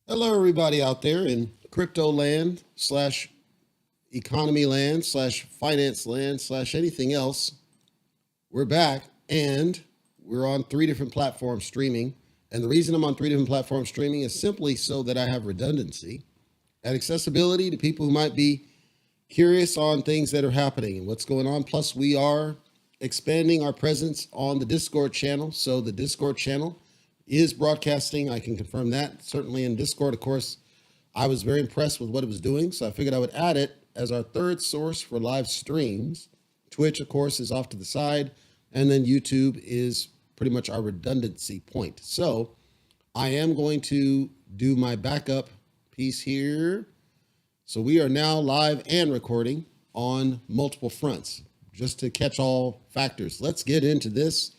Hello, everybody out there in crypto land slash economy land slash finance land slash anything else. We're back and we're on 3 different platforms streaming. And the reason I'm on 3 different platforms streaming is simply so that I have redundancy and accessibility to people who might be curious on things that are happening and what's going on. Plus, we are expanding our presence on the Discord channel. So the Discord channel is broadcasting. I can confirm that. Certainly in Discord, of course, I was very impressed with what it was doing. So I figured I would add it as our third source for live streams. Twitch, of course, is off to the side. And then YouTube is pretty much our redundancy point. So I am going to do my backup piece here. So we are now live and recording on multiple fronts, just to catch all factors. Let's get into this.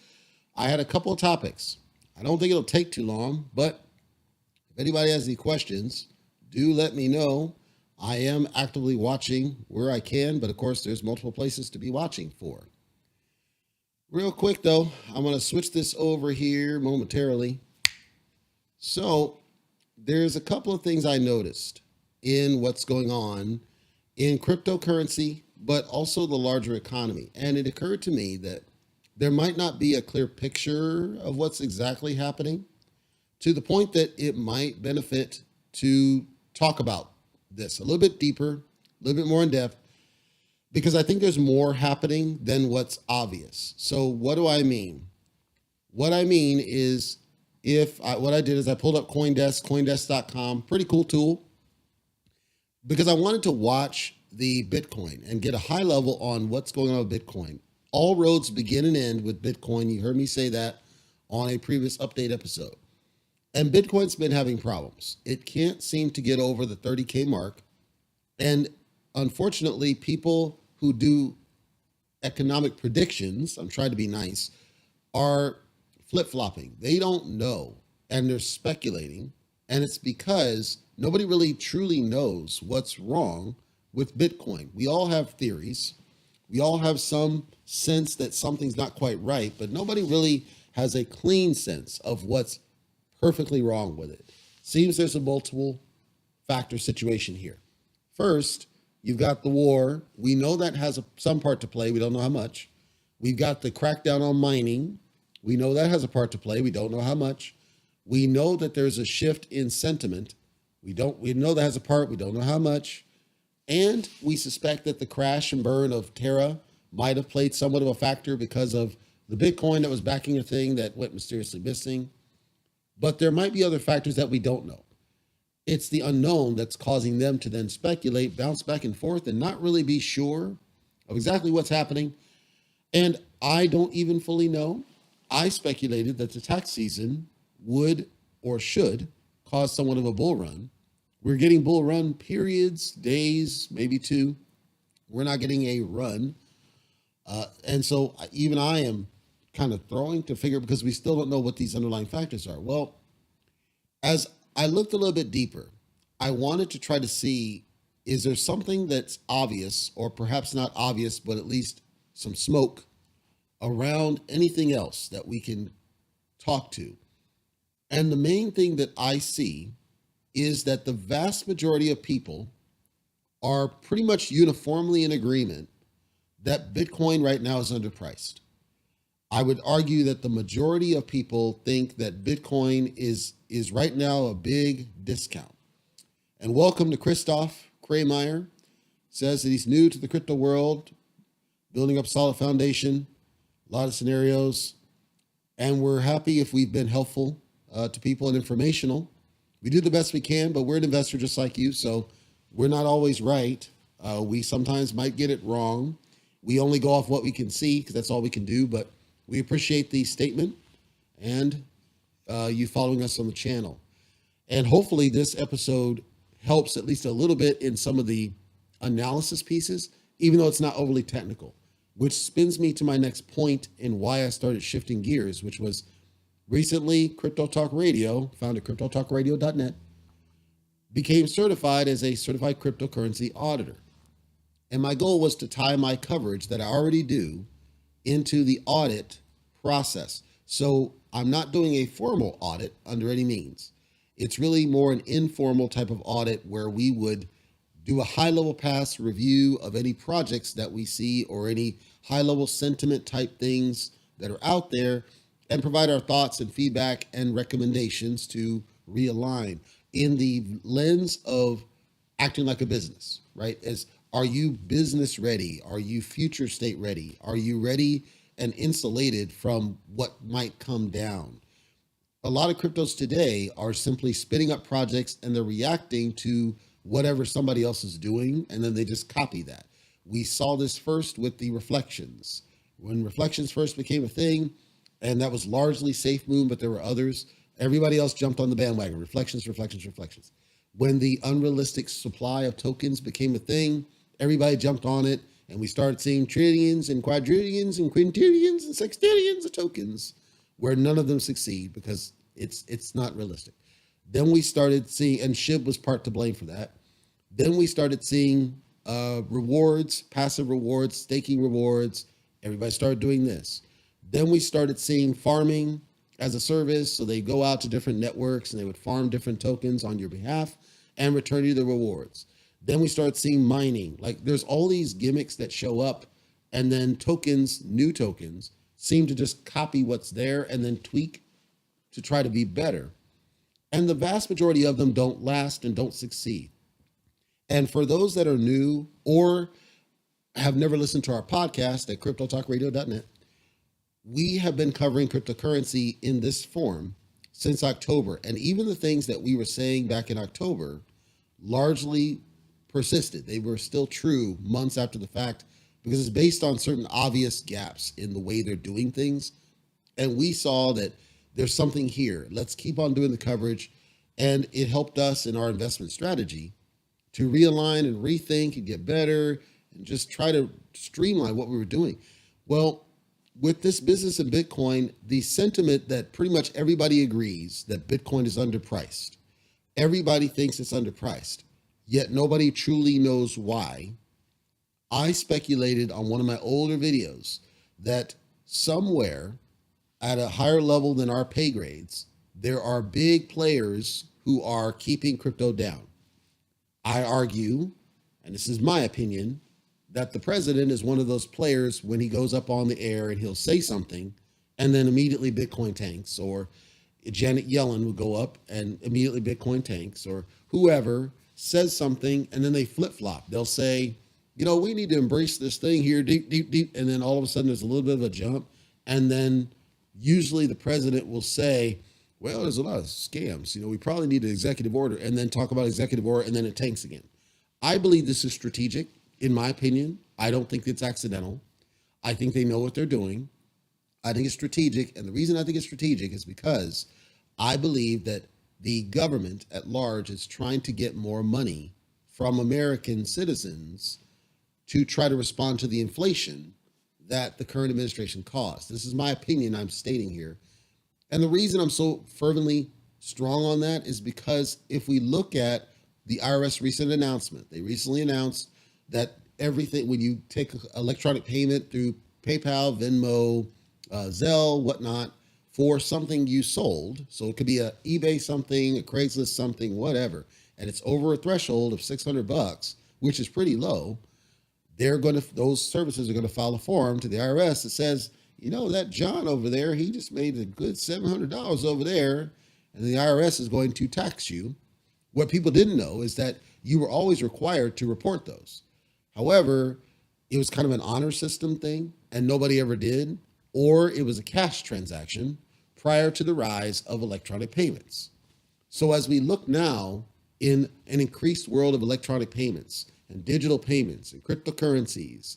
I had a couple of topics. I don't think it'll take too long, but if anybody has any questions, do let me know. I am actively watching where I can, but of course there's multiple places to be watching for. Real quick though, I'm going to switch this over here momentarily. So there's a couple of things I noticed in what's going on in cryptocurrency, but also the larger economy. And it occurred to me that there might not be a clear picture of what's exactly happening, to the point that it might benefit to talk about this a little bit deeper, a little bit more in depth, because I think there's more happening than what's obvious. So what do I mean? What I mean is what I did is I pulled up CoinDesk, coindesk.com, pretty cool tool, because I wanted to watch the Bitcoin and get a high level on what's going on with Bitcoin. All roads begin and end with Bitcoin. You heard me say that on a previous update episode. And Bitcoin's been having problems. It can't seem to get over the 30K mark. And unfortunately, people who do economic predictions, I'm trying to be nice, are flip-flopping. They don't know, and they're speculating. And it's because nobody really truly knows what's wrong with Bitcoin. We all have theories. We all have some sense that something's not quite right, but nobody really has a clean sense of what's perfectly wrong with it. Seems there's a multiple factor situation here. First, you've got the war. We know that has some part to play. We don't know how much. We've got the crackdown on mining. We know that has a part to play. We don't know how much. We know that there's a shift in sentiment. We know that has a part. We don't know how much. And we suspect that the crash and burn of Terra might have played somewhat of a factor because of the Bitcoin that was backing a thing that went mysteriously missing. But there might be other factors that we don't know. It's the unknown that's causing them to then speculate, bounce back and forth, and not really be sure of exactly what's happening. And I don't even fully know. I speculated that the tax season would or should cause somewhat of a bull run. We're getting bull run periods, days, maybe 2. We're not getting a run. And so even I am kind of throwing to figure, because we still don't know what these underlying factors are. Well, as I looked a little bit deeper, I wanted to try to see, is there something that's obvious, or perhaps not obvious, but at least some smoke around anything else that we can talk to? And the main thing that I see is that the vast majority of people are pretty much uniformly in agreement that Bitcoin right now is underpriced. I would argue that the majority of people think that Bitcoin is right now a big discount. And welcome to Christoph Krameyer. Says that he's new to the crypto world, building up a solid foundation, a lot of scenarios. And we're happy if we've been helpful to people and informational. We do the best we can, but we're an investor just like you, so we're not always right. We sometimes might get it wrong. We only go off what we can see, because that's all we can do, but we appreciate the statement and you following us on the channel. And hopefully this episode helps at least a little bit in some of the analysis pieces, even though it's not overly technical, which spins me to my next point in why I started shifting gears, which was Recently, Crypto Talk Radio, found at cryptotalkradio.net, became certified as a certified cryptocurrency auditor. And my goal was to tie my coverage that I already do into the audit process. So I'm not doing a formal audit under any means. It's really more an informal type of audit where we would do a high level pass review of any projects that we see or any high level sentiment type things that are out there and provide our thoughts and feedback and recommendations to realign in the lens of acting like a business, right? As are you business ready? Are you future state ready? Are you ready and insulated from what might come down? A lot of cryptos today are simply spinning up projects and they're reacting to whatever somebody else is doing, and then they just copy that. We saw this first with the reflections. When reflections first became a thing, and that was largely Safe Moon, but there were others, everybody else jumped on the bandwagon. Reflections, reflections, reflections. When the unrealistic supply of tokens became a thing, everybody jumped on it, and we started seeing trillions and quadrillions and quintillions and sextillions of tokens where none of them succeed because it's not realistic. Then we started seeing, and SHIB was part to blame for that. Then we started seeing rewards, passive rewards, staking rewards. Everybody started doing this. Then we started seeing farming as a service. So they go out to different networks and they would farm different tokens on your behalf and return you the rewards. Then we started seeing mining. Like there's all these gimmicks that show up, and then tokens, new tokens, seem to just copy what's there and then tweak to try to be better. And the vast majority of them don't last and don't succeed. And for those that are new or have never listened to our podcast at cryptotalkradio.net, we have been covering cryptocurrency in this form since October. And even the things that we were saying back in October largely persisted. They were still true months after the fact because it's based on certain obvious gaps in the way they're doing things. And we saw that there's something here. Let's keep on doing the coverage. And it helped us in our investment strategy to realign and rethink and get better and just try to streamline what we were doing. Well, with this business in Bitcoin, the sentiment that pretty much everybody agrees that Bitcoin is underpriced. Everybody thinks it's underpriced, yet nobody truly knows why. I speculated on one of my older videos that somewhere at a higher level than our pay grades, there are big players who are keeping crypto down. I argue, and this is my opinion, that the president is one of those players when he goes up on the air and he'll say something and then immediately Bitcoin tanks, or Janet Yellen would go up and immediately Bitcoin tanks, or whoever says something and then they flip-flop. They'll say, you know, we need to embrace this thing here deep, deep, deep. And then all of a sudden there's a little bit of a jump. And then usually the president will say, well, there's a lot of scams. You know, we probably need an executive order, and then talk about executive order, and then it tanks again. I believe this is strategic, in my opinion. I don't think it's accidental. I think they know what they're doing. I think it's strategic. And the reason I think it's strategic is because I believe that the government at large is trying to get more money from American citizens to try to respond to the inflation that the current administration caused. This is my opinion I'm stating here. And the reason I'm so fervently strong on that is because if we look at the IRS recent announcement, they recently announced that everything, when you take electronic payment through PayPal, Venmo, Zelle, whatnot, for something you sold, so it could be a eBay something, a Craigslist something, whatever, and it's over a threshold of $600, which is pretty low, those services are going to file a form to the IRS that says, you know, that John over there, he just made a good $700 over there, and the IRS is going to tax you. What people didn't know is that you were always required to report those. However, it was kind of an honor system thing, and nobody ever did, or it was a cash transaction prior to the rise of electronic payments. So as we look now in an increased world of electronic payments and digital payments and cryptocurrencies,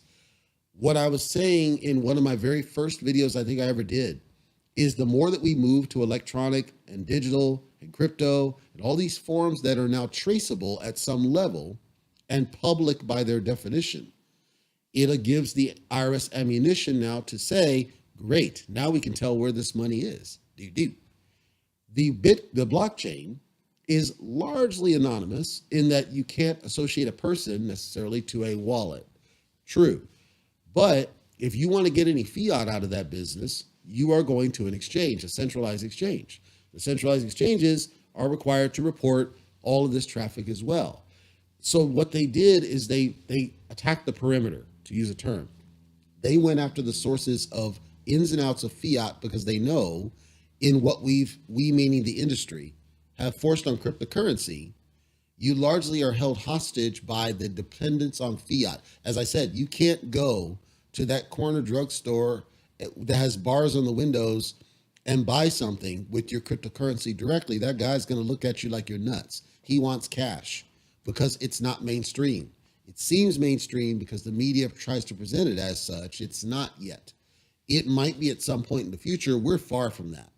what I was saying in one of my very first videos I think I ever did is the more that we move to electronic and digital and crypto and all these forms that are now traceable at some level and public by their definition, it gives the IRS ammunition now to say, great, now we can tell where this money is. The blockchain is largely anonymous in that you can't associate a person necessarily to a wallet. True. But if you want to get any fiat out of that business, you are going to an exchange, a centralized exchange. The centralized exchanges are required to report all of this traffic as well. So what they did is they attacked the perimeter, to use a term. They went after the sources of ins and outs of fiat because they know in what we meaning the industry have forced on cryptocurrency, you largely are held hostage by the dependence on fiat. As I said, you can't go to that corner drugstore that has bars on the windows and buy something with your cryptocurrency directly. That guy's going to look at you like you're nuts. He wants cash because it's not mainstream. It seems mainstream because the media tries to present it as such. It's not yet. It might be at some point in the future. We're far from that.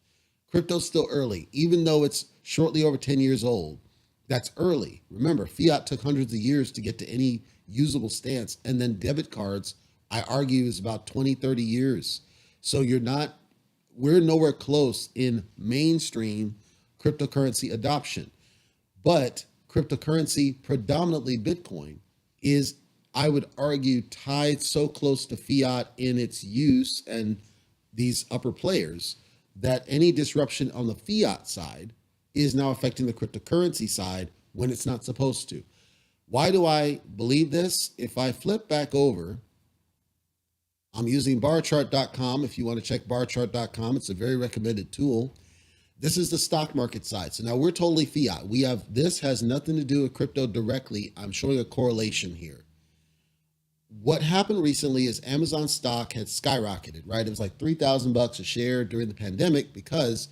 Crypto's still early, even though it's shortly over 10 years old. That's early. Remember, fiat took hundreds of years to get to any usable stance. And then debit cards, I argue, is about 20, 30 years. So we're nowhere close in mainstream cryptocurrency adoption. But cryptocurrency, predominantly Bitcoin, is, I would argue, tied so close to fiat in its use and these upper players that any disruption on the fiat side is now affecting the cryptocurrency side when it's not supposed to. Why do I believe this? If I flip back over, I'm using barchart.com. If you want to check barchart.com, it's a very recommended tool. This is the stock market side. So now we're totally fiat. This has nothing to do with crypto directly. I'm showing a correlation here. What happened recently is Amazon stock had skyrocketed, right? It was like $3,000 a share during the pandemic because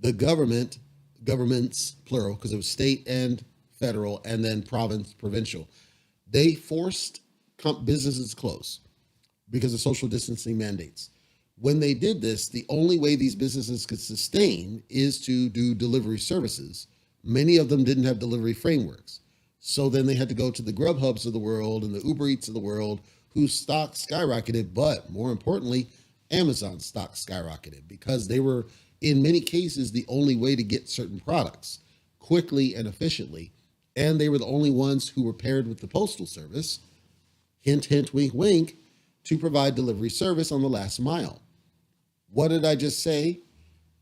the governments, plural, because it was state and federal and then provincial, they forced businesses to close because of social distancing mandates. When they did this, the only way these businesses could sustain is to do delivery services. Many of them didn't have delivery frameworks. So then they had to go to the Grubhubs of the world and the Uber Eats of the world, whose stock skyrocketed. But more importantly, Amazon stock skyrocketed because they were, in many cases, the only way to get certain products quickly and efficiently. And they were the only ones who were paired with the Postal Service, hint, hint, wink, wink, to provide delivery service on the last mile. What did I just say?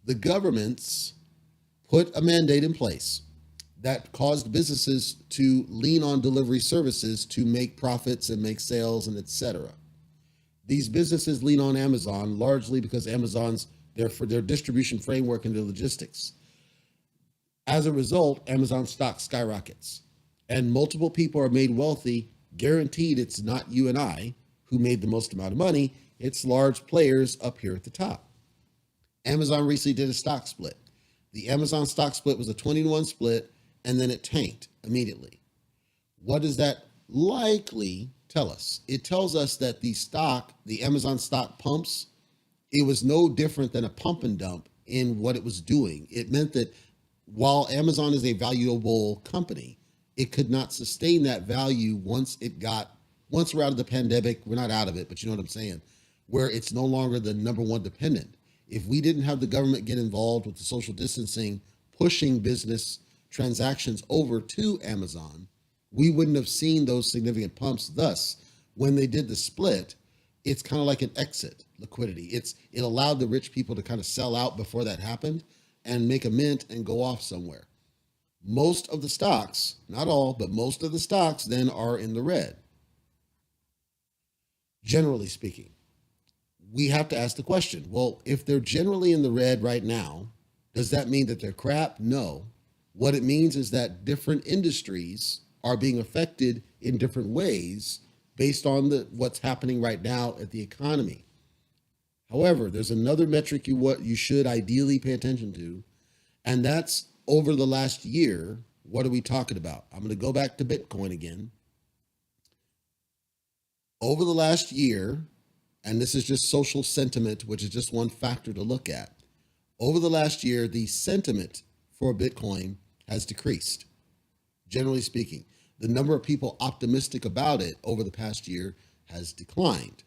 The governments put a mandate in place that caused businesses to lean on delivery services to make profits and make sales and etc. These businesses lean on Amazon largely because Amazon's there for their distribution framework and their logistics. As a result, Amazon stock skyrockets and multiple people are made wealthy. Guaranteed it's not you and I who made the most amount of money. It's large players up here at the top. Amazon recently did a stock split. The Amazon stock split was a 20-to-1 split, and then it tanked immediately. What does that likely tell us? It tells us that the Amazon stock pumps, it was no different than a pump and dump in what it was doing. It meant that while Amazon is a valuable company, it could not sustain that value once we're out of the pandemic. We're not out of it, but you know what I'm saying, where it's no longer the number one dependent. If we didn't have the government get involved with the social distancing, pushing business transactions over to Amazon, we wouldn't have seen those significant pumps. Thus, when they did the split, it's kind of like an exit liquidity. It allowed the rich people to kind of sell out before that happened and make a mint and go off somewhere. Most of the stocks, not all, but most of the stocks then are in the red. Generally speaking, we have to ask the question, well, if they're generally in the red right now, does that mean that they're crap? No. What it means is that different industries are being affected in different ways based on what's happening right now at the economy. However, there's another metric you should ideally pay attention to, and that's over the last year. What are we talking about? I'm going to go back to Bitcoin again. Over the last year, and this is just social sentiment, which is just one factor to look at. Over the last year, the sentiment for Bitcoin has decreased. Generally speaking, the number of people optimistic about it over the past year has declined.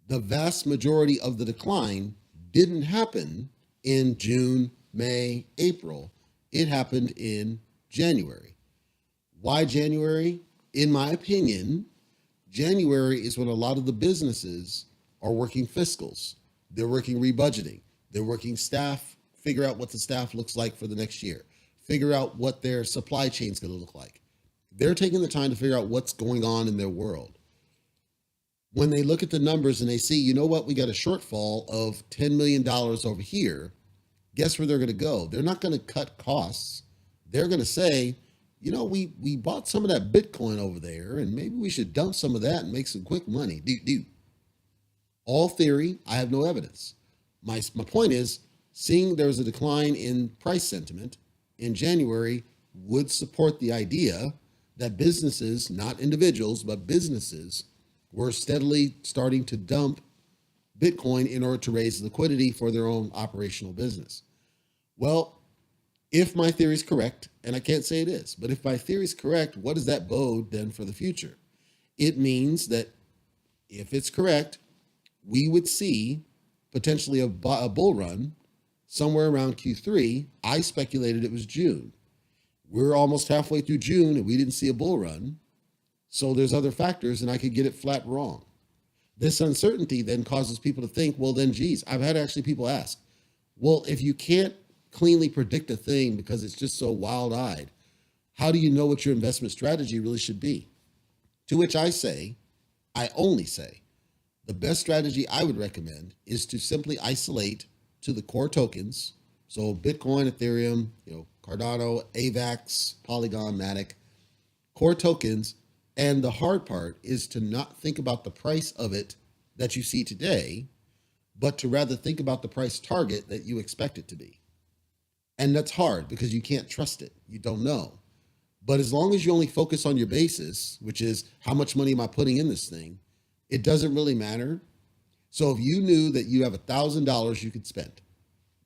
The vast majority of the decline didn't happen in June, May, April. It happened in January. Why January? In my opinion, January is when a lot of the businesses are working fiscals. They're working rebudgeting. They're working staff, figure out what the staff looks like for the next year, figure out what their supply chain is going to look like. They're taking the time to figure out what's going on in their world. When they look at the numbers and they see, you know what, we got a shortfall of $10 million over here, guess where they're going to go? They're not going to cut costs. They're going to say, you know, we bought some of that Bitcoin over there, and maybe we should dump some of that and make some quick money. All theory. I have no evidence. My point is, seeing there was a decline in price sentiment in January would support the idea that businesses, not individuals, but businesses, were steadily starting to dump Bitcoin in order to raise liquidity for their own operational business. Well, if my theory is correct, and I can't say it is, but if my theory is correct, what does that bode then for the future? It means that if it's correct, we would see potentially a bull run somewhere around Q3. I speculated it was June. We're almost halfway through June and we didn't see a bull run. So there's other factors and I could get it flat wrong. This uncertainty then causes people to think, well, then, geez, I've had actually people ask, well, if you can't cleanly predict a thing because it's just so wild-eyed, how do you know what your investment strategy really should be? To which I say, I only say, the best strategy I would recommend is to simply isolate to the core tokens. So Bitcoin, Ethereum, Cardano, AVAX, Polygon, Matic, core tokens. And the hard part is to not think about the price of it that you see today, but to rather think about the price target that you expect it to be. And that's hard because you can't trust it. You don't know. But as long as you only focus on your basis, which is how much money am I putting in this thing, it doesn't really matter. So if you knew that you have $1,000 you could spend,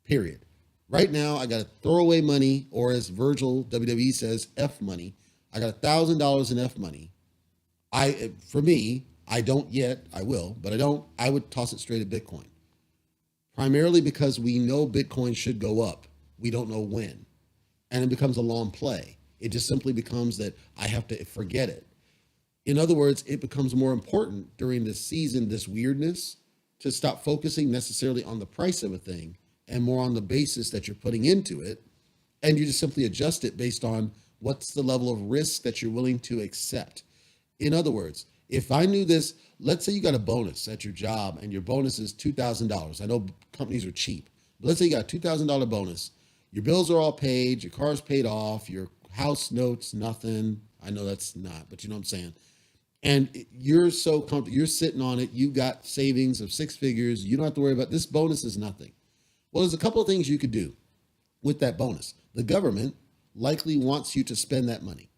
period. Right now, I got to throw away money, or as Virgil, WWE says, F money. I got $1,000 in F money. For me, I don't yet, I will, but I would toss it straight at Bitcoin. Primarily because we know Bitcoin should go up. We don't know when. And it becomes a long play. It just simply becomes that I have to forget it. In other words, it becomes more important during this season, this weirdness, to stop focusing necessarily on the price of a thing and more on the basis that you're putting into it. And you just simply adjust it based on what's the level of risk that you're willing to accept. In other words, if I knew this, let's say you got a bonus at your job and your bonus is $2,000. I know companies are cheap, but let's say you got a $2,000 bonus. Your bills are all paid, your car's paid off, your house notes, nothing. I know that's not, but you know what I'm saying. And you're so comfortable, you're sitting on it. You got savings of six figures. You don't have to worry about this bonus is nothing. Well, there's a couple of things you could do with that bonus. The government likely wants you to spend that money.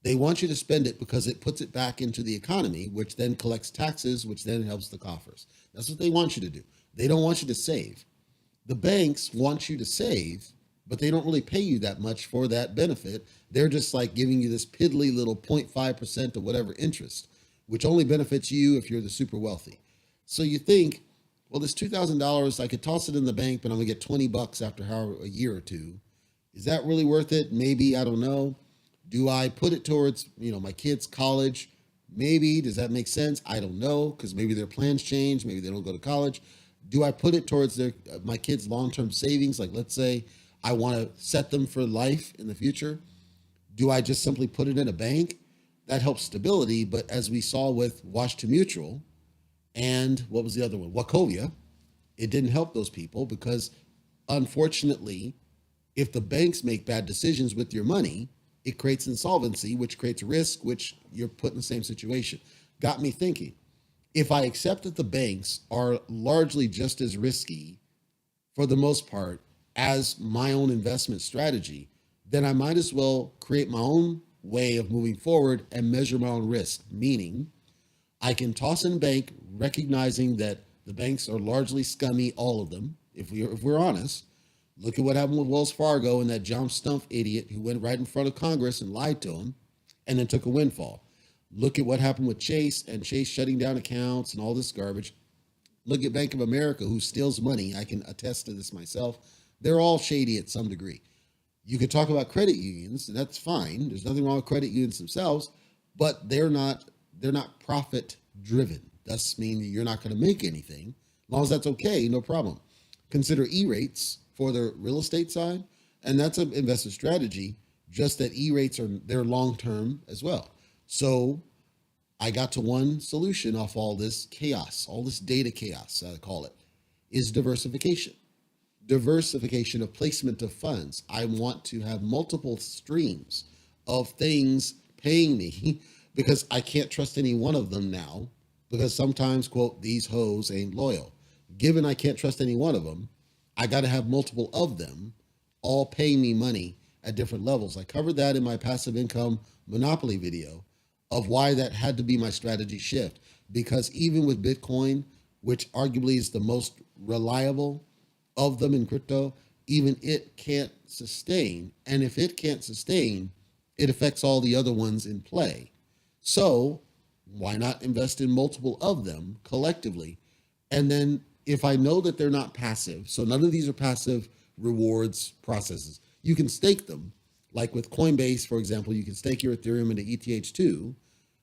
They want you to spend it because it puts it back into the economy, which then collects taxes, which then helps the coffers. That's what they want you to do. They don't want you to save. The banks want you to save, but they don't really pay you that much for that benefit. They're just like giving you this piddly little 0.5% or whatever interest, which only benefits you if you're the super wealthy. So you think, well, this $2,000, I could toss it in the bank, but I'm gonna get $20 after a year or two. Is that really worth it? Maybe, I don't know. Do I put it towards, my kids' college? Maybe. Does that make sense? I don't know, because maybe their plans change. Maybe they don't go to college. Do I put it towards my kids' long-term savings? Like, let's say I want to set them for life in the future. Do I just simply put it in a bank? That helps stability. But as we saw with Washington Mutual and what was the other one? Wachovia, it didn't help those people because, unfortunately, if the banks make bad decisions with your money, it creates insolvency, which creates risk, which you're put in the same situation. Got me thinking, if I accept that the banks are largely just as risky for the most part as my own investment strategy, then I might as well create my own way of moving forward and measure my own risk. Meaning, I can toss in bank, recognizing that the banks are largely scummy, all of them, if we're honest. Look at what happened with Wells Fargo and that John Stumpf idiot who went right in front of Congress and lied to him and then took a windfall. Look at what happened with Chase and Chase shutting down accounts and all this garbage. Look at Bank of America, who steals money. I can attest to this myself. They're all shady at some degree. You could talk about credit unions, and that's fine. There's nothing wrong with credit unions themselves, but they're not profit driven. Thus meaning you're not going to make anything. As long as that's okay, no problem. Consider E-rates for the real estate side, and that's an investment strategy. Just that E-rates are they're long term as well. So I got to one solution off all this chaos, all this data chaos, I call it, is diversification. Diversification of placement of funds. I want to have multiple streams of things paying me because I can't trust any one of them now because sometimes, quote, these hoes ain't loyal. Given I can't trust any one of them, I got to have multiple of them all paying me money at different levels. I covered that in my passive income monopoly video of why that had to be my strategy shift. Because even with Bitcoin, which arguably is the most reliable of them in crypto, even it can't sustain. And if it can't sustain, it affects all the other ones in play. So why not invest in multiple of them collectively? And then if I know that they're not passive, so none of these are passive rewards processes, you can stake them. Like with Coinbase, for example, you can stake your Ethereum into ETH2,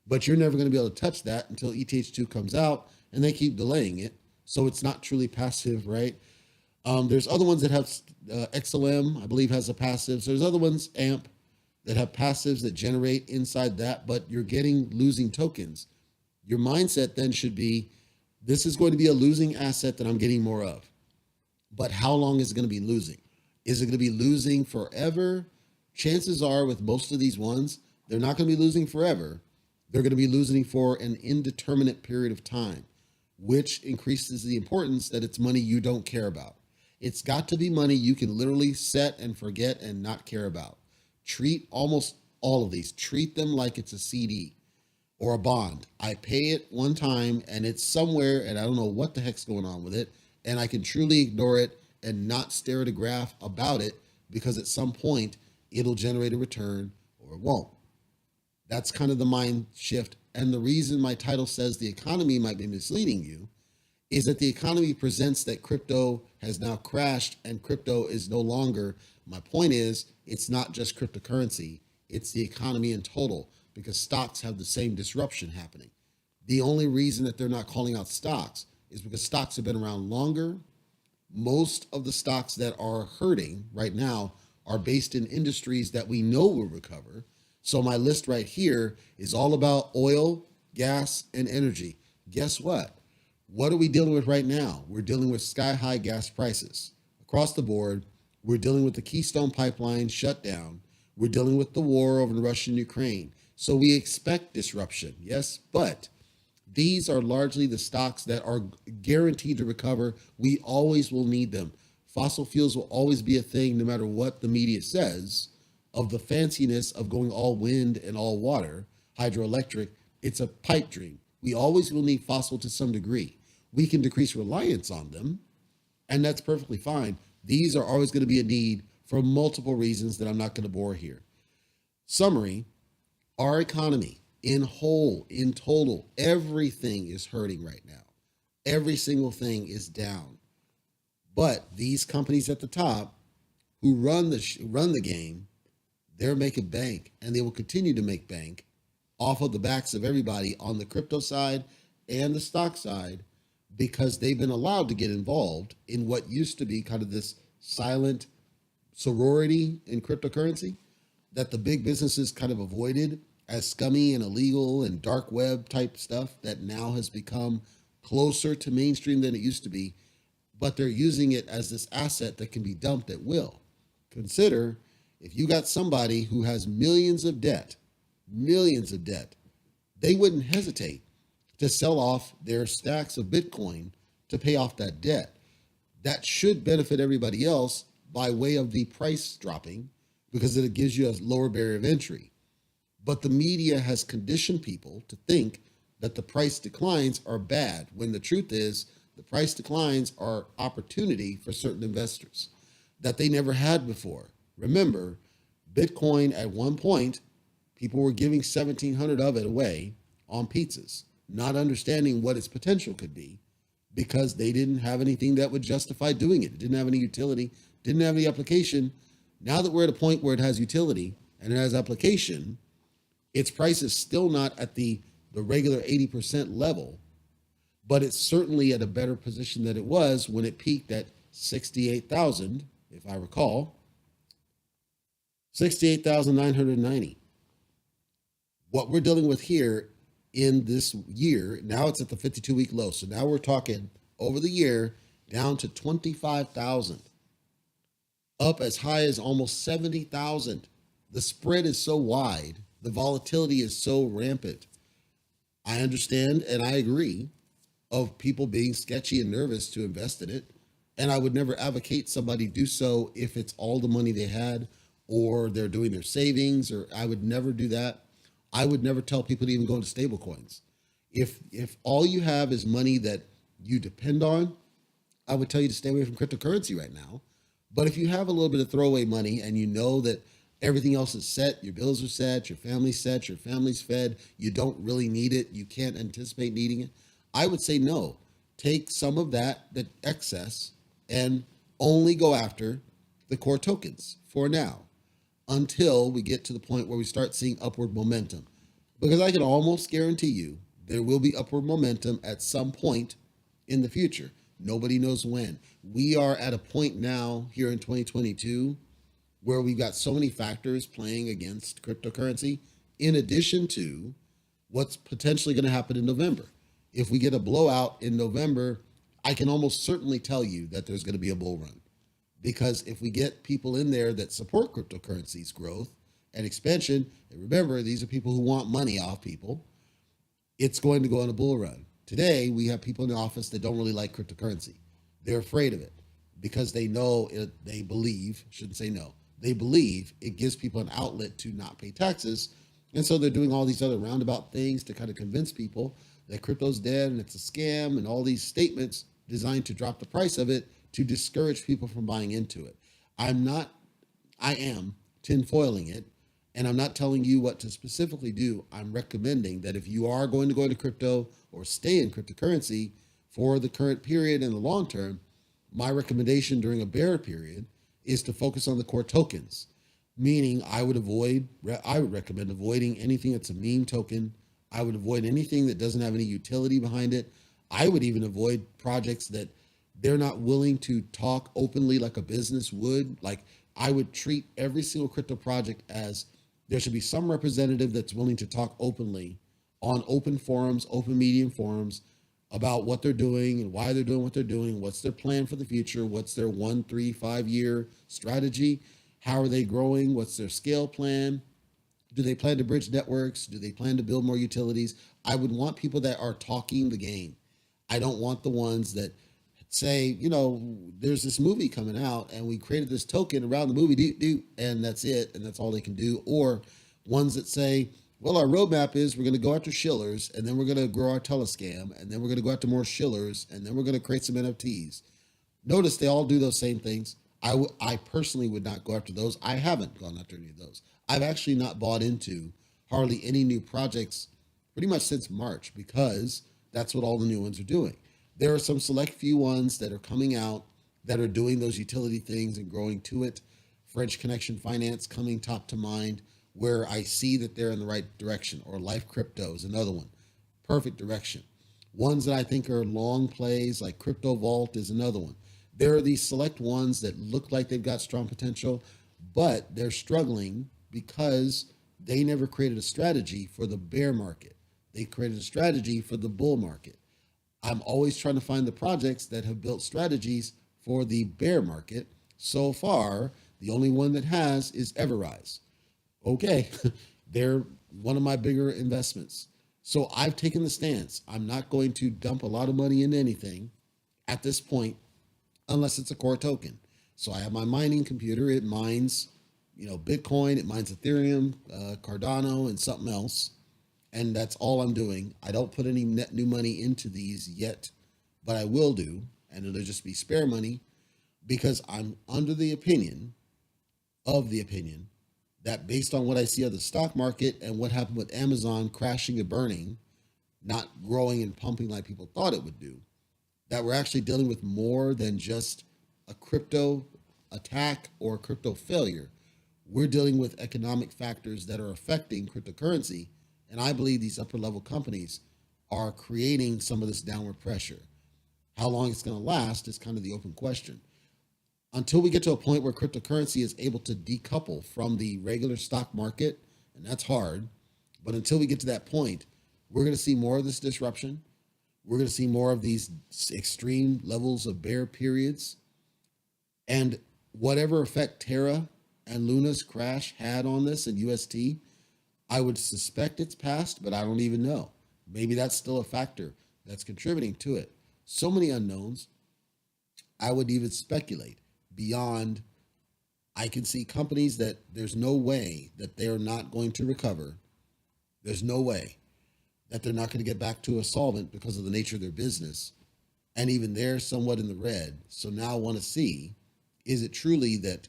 but you're never going to be able to touch that until ETH2 comes out, and they keep delaying it. So it's not truly passive, right? There's other ones that have XLM, I believe, has a passive. So there's other ones, AMP, that have passives that generate inside that, but you're getting losing tokens. Your mindset then should be, this is going to be a losing asset that I'm getting more of. But how long is it going to be losing? Is it going to be losing forever? Chances are with most of these ones, they're not going to be losing forever. They're going to be losing for an indeterminate period of time, which increases the importance that it's money you don't care about. It's got to be money you can literally set and forget and not care about. Treat almost all of these, treat them like it's a CD or a bond. I pay it one time and it's somewhere and I don't know what the heck's going on with it. And I can truly ignore it and not stare at a graph about it because at some point it'll generate a return or it won't. That's kind of the mind shift. And the reason my title says the economy might be misleading you is that the economy presents that crypto has now crashed and crypto is no longer. My point is, it's not just cryptocurrency, it's the economy in total because stocks have the same disruption happening. The only reason that they're not calling out stocks is because stocks have been around longer. Most of the stocks that are hurting right now are based in industries that we know will recover. So my list right here is all about oil, gas, and energy. Guess what? What are we dealing with right now? We're dealing with sky-high gas prices. Across the board, we're dealing with the Keystone Pipeline shutdown. We're dealing with the war over Russia and Ukraine. So we expect disruption, yes, but these are largely the stocks that are guaranteed to recover. We always will need them. Fossil fuels will always be a thing no matter what the media says of the fanciness of going all wind and all water, hydroelectric. It's a pipe dream. We always will need fossil to some degree. We can decrease reliance on them, and that's perfectly fine. These are always going to be a need for multiple reasons that I'm not going to bore here. Summary, our economy in whole, in total, everything is hurting right now. Every single thing is down. But these companies at the top who run the game, they're making bank, and they will continue to make bank off of the backs of everybody on the crypto side and the stock side because they've been allowed to get involved in what used to be kind of this silent sorority in cryptocurrency that the big businesses kind of avoided as scummy and illegal and dark web type stuff that now has become closer to mainstream than it used to be, but they're using it as this asset that can be dumped at will. Consider if you got somebody who has millions of debt, they wouldn't hesitate to sell off their stacks of Bitcoin to pay off that debt. That should benefit everybody else by way of the price dropping because it gives you a lower barrier of entry. But the media has conditioned people to think that the price declines are bad, when the truth is the price declines are opportunity for certain investors that they never had before. Remember, Bitcoin at one point, people were giving 1,700 of it away on pizzas, not understanding what its potential could be because they didn't have anything that would justify doing it. It didn't have any utility, didn't have any application. Now that we're at a point where it has utility and it has application, its price is still not at the regular 80% level, but it's certainly at a better position than it was when it peaked at 68,000, if I recall, 68,990. What we're dealing with here in this year, now it's at the 52-week low. So now we're talking over the year down to 25,000, up as high as almost 70,000. The spread is so wide, the volatility is so rampant. I understand and I agree of people being sketchy and nervous to invest in it. And I would never advocate somebody do so if it's all the money they had or they're doing their savings, or I would never do that. I would never tell people to even go into stable coins. If all you have is money that you depend on, I would tell you to stay away from cryptocurrency right now. But if you have a little bit of throwaway money and you know that everything else is set, your bills are set, your family's set, your family's fed, you don't really need it, you can't anticipate needing it, I would say no. Take some of that excess and only go after the core tokens for now until we get to the point where we start seeing upward momentum. Because I can almost guarantee you there will be upward momentum at some point in the future. Nobody knows when. We are at a point now here in 2022 where we've got so many factors playing against cryptocurrency, in addition to what's potentially going to happen in November. If we get a blowout in November, I can almost certainly tell you that there's going to be a bull run. Because if we get people in there that support cryptocurrency's growth and expansion, and remember, these are people who want money off people, it's going to go on a bull run. Today, we have people in the office that don't really like cryptocurrency. They're afraid of it because they know it, they believe, shouldn't say no, they believe it gives people an outlet to not pay taxes. And so they're doing all these other roundabout things to kind of convince people that crypto's dead and it's a scam and all these statements designed to drop the price of it to discourage people from buying into it. I am tinfoiling it, and I'm not telling you what to specifically do. I'm recommending that if you are going to go into crypto or stay in cryptocurrency for the current period and the long term, my recommendation during a bear period is to focus on the core tokens, meaning I would recommend avoiding anything that's a meme token. I would avoid anything that doesn't have any utility behind it. I would even avoid projects that they're not willing to talk openly like a business would. Like, I would treat every single crypto project as there should be some representative that's willing to talk openly on open forums, open medium forums about what they're doing and why they're doing what they're doing, what's their plan for the future, what's their 1, 3, 5 year strategy, how are they growing, what's their scale plan, do they plan to bridge networks, do they plan to build more utilities. I would want people that are talking the game. I don't want the ones that say, there's this movie coming out and we created this token around the movie, and that's it, and that's all they can do. Or ones that say, well, our roadmap is we're going to go after shillers, and then we're going to grow our telescam, and then we're going to go after more shillers, and then we're going to create some NFTs. Notice they all do those same things. I personally would not go after those. I haven't gone after any of those. I've actually not bought into hardly any new projects pretty much since March, because that's what all the new ones are doing. There are some select few ones that are coming out that are doing those utility things and growing to it. French Connection Finance coming top to mind, where I see that they're in the right direction. Or Life Crypto is another one. Perfect direction. Ones that I think are long plays, like Crypto Vault is another one. There are these select ones that look like they've got strong potential, but they're struggling because they never created a strategy for the bear market. They created a strategy for the bull market. I'm always trying to find the projects that have built strategies for the bear market. So far, the only one that has is Everrise. Okay, they're one of my bigger investments. So I've taken the stance. I'm not going to dump a lot of money into anything at this point unless it's a core token. So I have my mining computer. It mines, Bitcoin, it mines Ethereum, Cardano, and something else. And that's all I'm doing. I don't put any net new money into these yet, but I will do. And it'll just be spare money because I'm under the opinion that based on what I see of the stock market and what happened with Amazon crashing and burning, not growing and pumping like people thought it would do, that we're actually dealing with more than just a crypto attack or crypto failure. We're dealing with economic factors that are affecting cryptocurrency. And I believe these upper level companies are creating some of this downward pressure. How long it's going to last is kind of the open question. Until we get to a point where cryptocurrency is able to decouple from the regular stock market, and that's hard, but until we get to that point, we're going to see more of this disruption. We're going to see more of these extreme levels of bear periods. And whatever effect Terra and Luna's crash had on this and UST, I would suspect it's past, but I don't even know. Maybe that's still a factor that's contributing to it. So many unknowns. I would even speculate beyond. I can see companies that there's no way that they're not going to recover. There's no way that they're not going to get back to a solvent because of the nature of their business. And even they're somewhat in the red. So now I want to see, is it truly that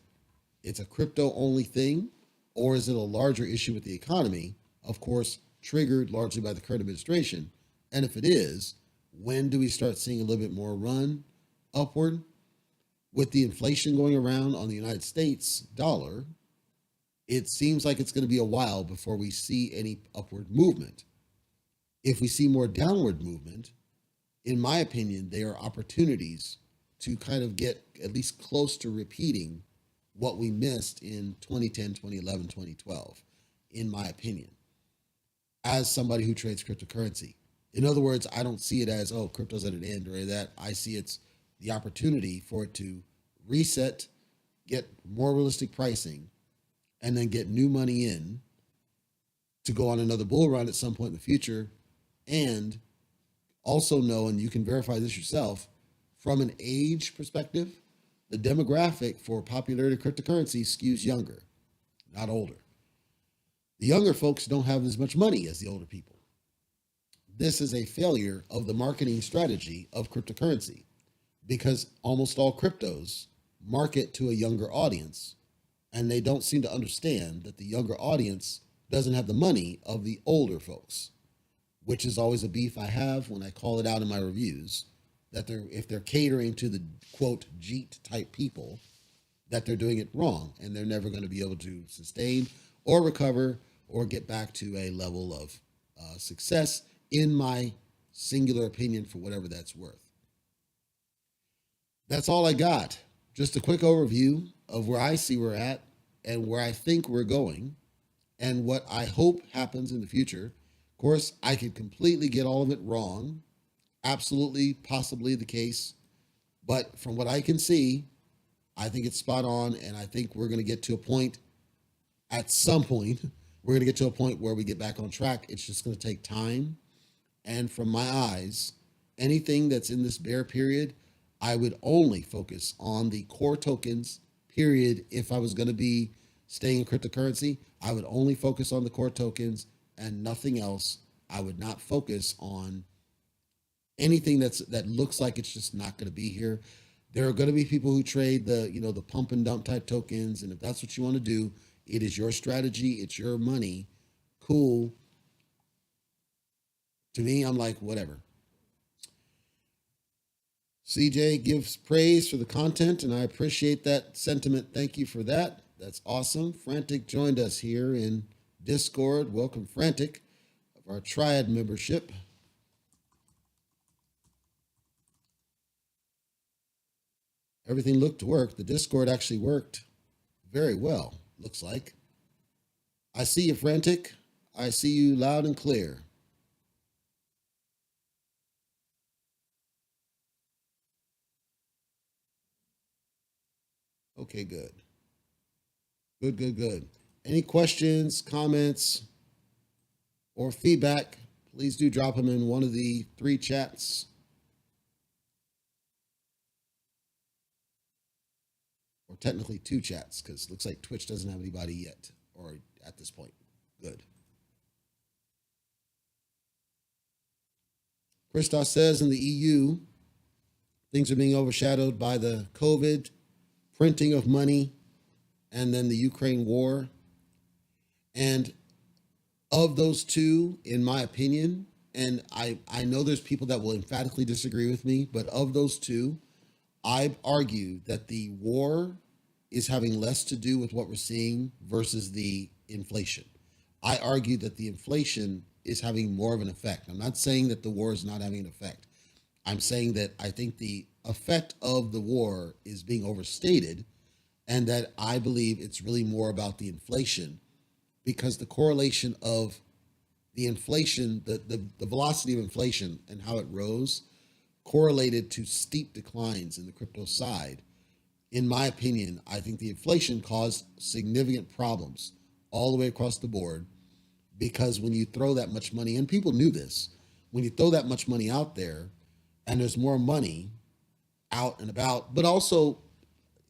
it's a crypto only thing, or is it a larger issue with the economy? Of course, triggered largely by the current administration. And if it is, when do we start seeing a little bit more run upward? With the inflation going around on the United States dollar, it seems like it's going to be a while before we see any upward movement. If we see more downward movement, in my opinion, there are opportunities to kind of get at least close to repeating what we missed in 2010, 2011, 2012, in my opinion, as somebody who trades cryptocurrency. In other words, I don't see it as, oh, crypto's at an end or any of that. I see it's the opportunity for it to reset, get more realistic pricing, and then get new money in to go on another bull run at some point in the future. And also know, and you can verify this yourself, from an age perspective, the demographic for popularity of cryptocurrency skews younger, not older. The younger folks don't have as much money as the older people. This is a failure of the marketing strategy of cryptocurrency because almost all cryptos market to a younger audience, and they don't seem to understand that the younger audience doesn't have the money of the older folks, which is always a beef I have when I call it out in my reviews, that if they're catering to the quote Jeet type people, that they're doing it wrong and they're never going to be able to sustain or recover or get back to a level of success, in my singular opinion, for whatever that's worth. That's all I got. Just a quick overview of where I see we're at and where I think we're going and what I hope happens in the future. Of course, I could completely get all of it wrong. Absolutely, possibly the case. But from what I can see, I think it's spot on. And I think we're going to get to a point, at some point, we're going to get to a point where we get back on track. It's just going to take time. And from my eyes, anything that's in this bear period, I would only focus on the core tokens, period. If I was going to be staying in cryptocurrency, I would only focus on the core tokens and nothing else. I would not focus on anything that looks like it's just not going to be here. There are going to be people who trade the pump and dump type tokens, and if that's what you want to do, it is your strategy, it's your money. Cool. To me, I'm like, whatever. CJ gives praise for the content, and I appreciate that sentiment. Thank you for that. That's awesome. Frantic joined us here in Discord. Welcome, Frantic, of our Triad membership. Everything looked to work. The Discord actually worked very well, looks like. I see you, Frantic. I see you loud and clear. Okay, good. Good. Any questions, comments, or feedback, please do drop them in one of the 3 chats. Or technically 2 chats, because it looks like Twitch doesn't have anybody yet, or at this point. Good. Christos says in the EU, things are being overshadowed by the COVID, printing of money, and then the Ukraine war. And of those two, in my opinion, and I know there's people that will emphatically disagree with me, but of those two, I argue that the war is having less to do with what we're seeing versus the inflation. I argue that the inflation is having more of an effect. I'm not saying that the war is not having an effect. I'm saying that I think the effect of the war is being overstated, and that I believe it's really more about the inflation, because the correlation of the inflation, the velocity of inflation and how it rose correlated to steep declines in the crypto side. In my opinion, I think the inflation caused significant problems all the way across the board, because when you throw that much money, and people knew this, when you throw that much money out there and there's more money out and about, but also,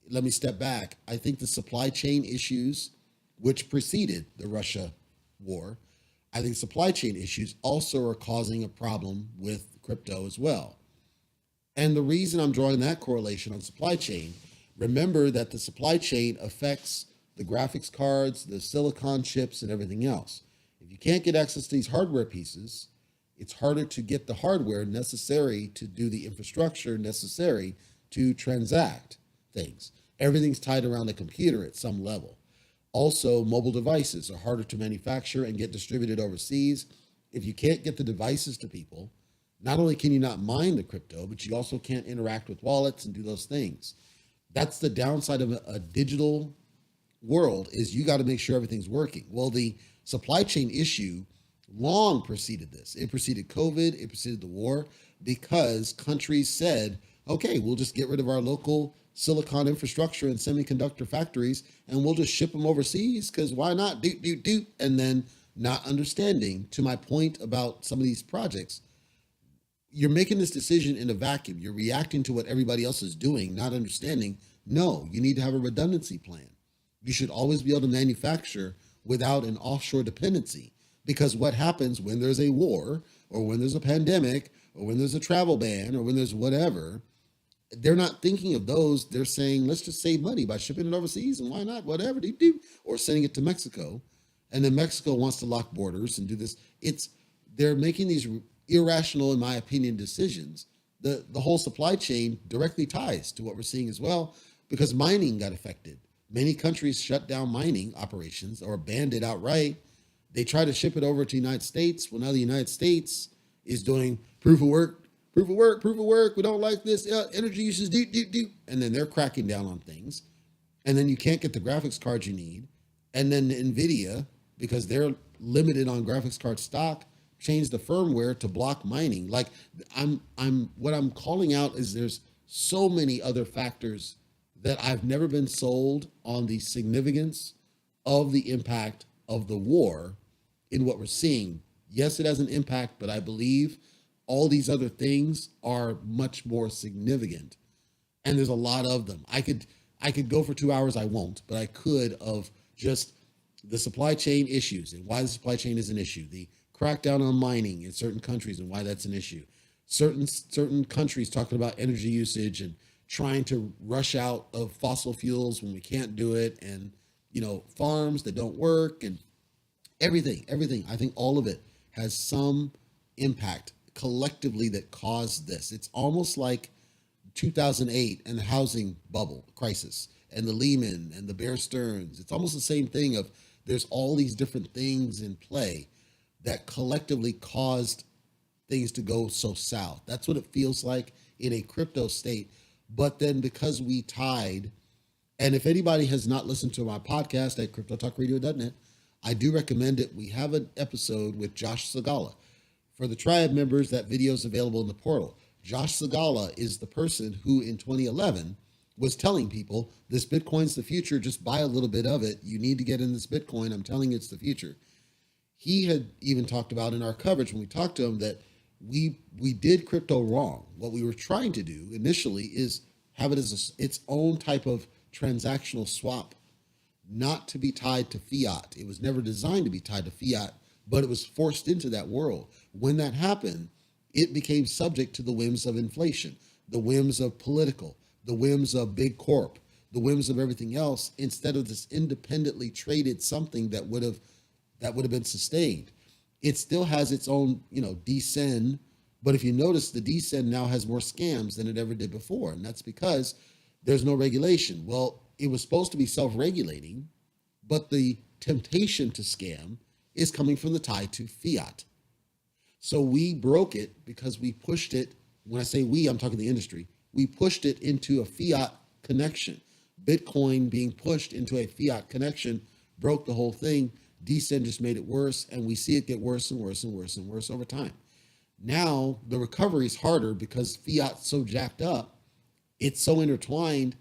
let me step back. I think the supply chain issues, which preceded the Russia war, I think supply chain issues also are causing a problem with crypto as well. And the reason I'm drawing that correlation on supply chain, remember that the supply chain affects the graphics cards, the silicon chips, and everything else. If you can't get access to these hardware pieces, it's harder to get the hardware necessary to do the infrastructure necessary to transact things. Everything's tied around a computer at some level. Also, mobile devices are harder to manufacture and get distributed overseas. If you can't get the devices to people, not only can you not mine the crypto, but you also can't interact with wallets and do those things. That's the downside of a digital world, is you got to make sure everything's working. Well, the supply chain issue long preceded this. It preceded COVID, it preceded the war, because countries said, okay, we'll just get rid of our local silicon infrastructure and semiconductor factories, and we'll just ship them overseas, because why not? Doot, doot, doot. And then not understanding, to my point about some of these projects, you're making this decision in a vacuum. You're reacting to what everybody else is doing, not understanding, no, you need to have a redundancy plan. You should always be able to manufacture without an offshore dependency. Because what happens when there's a war, or when there's a pandemic, or when there's a travel ban, or when there's whatever, they're not thinking of those. They're saying, let's just save money by shipping it overseas, and why not? Whatever they do, or sending it to Mexico. And then Mexico wants to lock borders and do this. They're making these irrational, in my opinion, decisions. The whole supply chain directly ties to what we're seeing as well, because mining got affected. Many countries shut down mining operations or banned it outright. They try to ship it over to the United States. Well, now the United States is doing proof of work, proof of work, proof of work. We don't like this. Energy usage, do. And then they're cracking down on things. And then you can't get the graphics cards you need. And then NVIDIA, because they're limited on graphics card stock, changed the firmware to block mining. Like, what I'm calling out is there's so many other factors that I've never been sold on the significance of the impact of the war in what we're seeing. Yes, it has an impact, but I believe all these other things are much more significant. And there's a lot of them. I could go for 2 hours, I won't, but I could, of just the supply chain issues and why the supply chain is an issue, the crackdown on mining in certain countries and why that's an issue. Certain countries talking about energy usage and trying to rush out of fossil fuels when we can't do it, and farms that don't work, and everything. I think all of it has some impact collectively that caused this. It's almost like 2008 and the housing bubble crisis and the Lehman and the Bear Stearns. It's almost the same thing of there's all these different things in play that collectively caused things to go so south. That's what it feels like in a crypto state. But then because we tied, and if anybody has not listened to my podcast at cryptotalkradio.net, I do recommend it. We have an episode with Josh Segala. For the Triad members, that video is available in the portal. Josh Segala is the person who in 2011 was telling people, this Bitcoin's the future, just buy a little bit of it. You need to get in this Bitcoin. I'm telling you, it's the future. He had even talked about in our coverage when we talked to him that we did crypto wrong. What we were trying to do initially is have it as its own type of transactional swap, not to be tied to fiat. It was never designed to be tied to fiat, but it was forced into that world. When that happened, it became subject to the whims of inflation, the whims of political, the whims of big corp, the whims of everything else, instead of this independently traded something that would have been sustained. It still has its own, descend, but if you notice, the descend now has more scams than it ever did before, and that's because there's no regulation. Well, it was supposed to be self-regulating, but the temptation to scam is coming from the tie to fiat. So we broke it because we pushed it. When I say we, I'm talking the industry. We pushed it into a fiat connection. Bitcoin being pushed into a fiat connection broke the whole thing. Decent just made it worse, and we see it get worse and worse and worse and worse over time. Now the recovery is harder because fiat's so jacked up, it's so intertwined.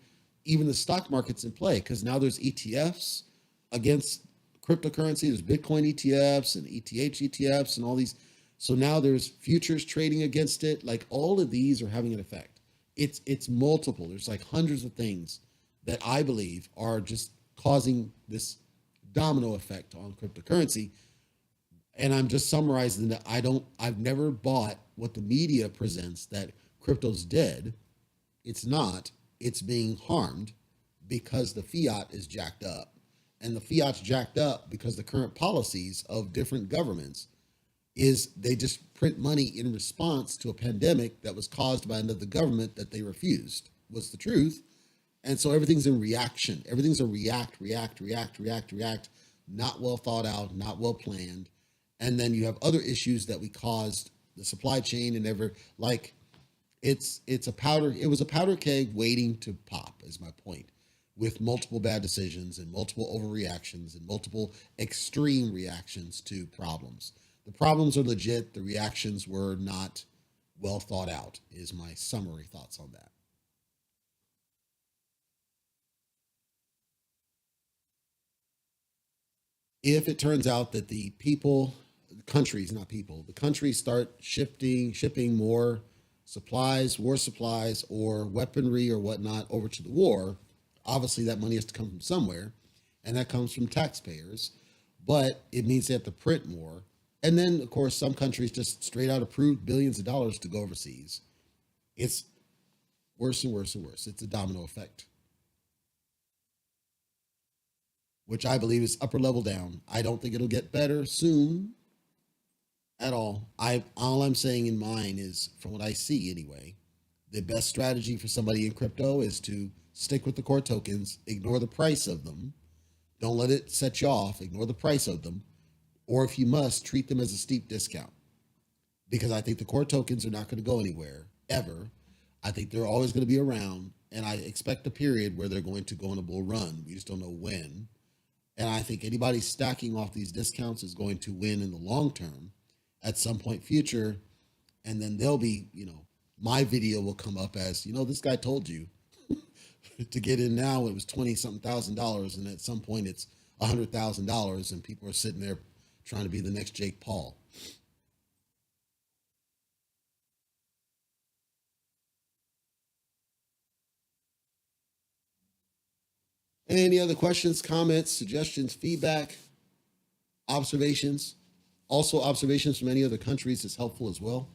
Even the stock market's in play because now there's ETFs against cryptocurrency. There's Bitcoin ETFs and ETH ETFs and all these. So now there's futures trading against it. Like all of these are having an effect. It's multiple. There's like hundreds of things that I believe are just causing this domino effect on cryptocurrency. And I'm just summarizing that I've never bought what the media presents that crypto's dead. It's not. It's being harmed because the fiat is jacked up. And the fiat's jacked up because the current policies of different governments is they just print money in response to a pandemic that was caused by another government that they refused, was the truth. And so everything's in reaction. Everything's a react, not well thought out, not well planned. And then you have other issues that we caused, the supply chain and like it's a powder, it was a powder keg waiting to pop, is my point, with multiple bad decisions and multiple overreactions and multiple extreme reactions to problems. The problems are legit. The reactions were not well thought out, is my summary thoughts on that. If it turns out that the people, countries, not people, the countries start shipping more supplies, war supplies, or weaponry or whatnot over to the war, obviously that money has to come from somewhere, and that comes from taxpayers. But it means they have to print more. And then, of course, some countries just straight out approve billions of dollars to go overseas. It's worse and worse and worse. It's a domino effect, which I believe is upper level down. I don't think it'll get better soon at all. All I'm saying in mine is, from what I see anyway, the best strategy for somebody in crypto is to stick with the core tokens, ignore the price of them. Don't let it set you off. Ignore the price of them. Or if you must, treat them as a steep discount. Because I think the core tokens are not going to go anywhere, ever. I think they're always going to be around. And I expect a period where they're going to go on a bull run. We just don't know when. And I think anybody stacking off these discounts is going to win in the long term at some point future. And then they'll be, my video will come up as, this guy told you to get in now. It was 20 something $1,000. And at some point it's $100,000 and people are sitting there trying to be the next Jake Paul. Any other questions, comments, suggestions, feedback, observations? Also, observations from any other countries is helpful as well.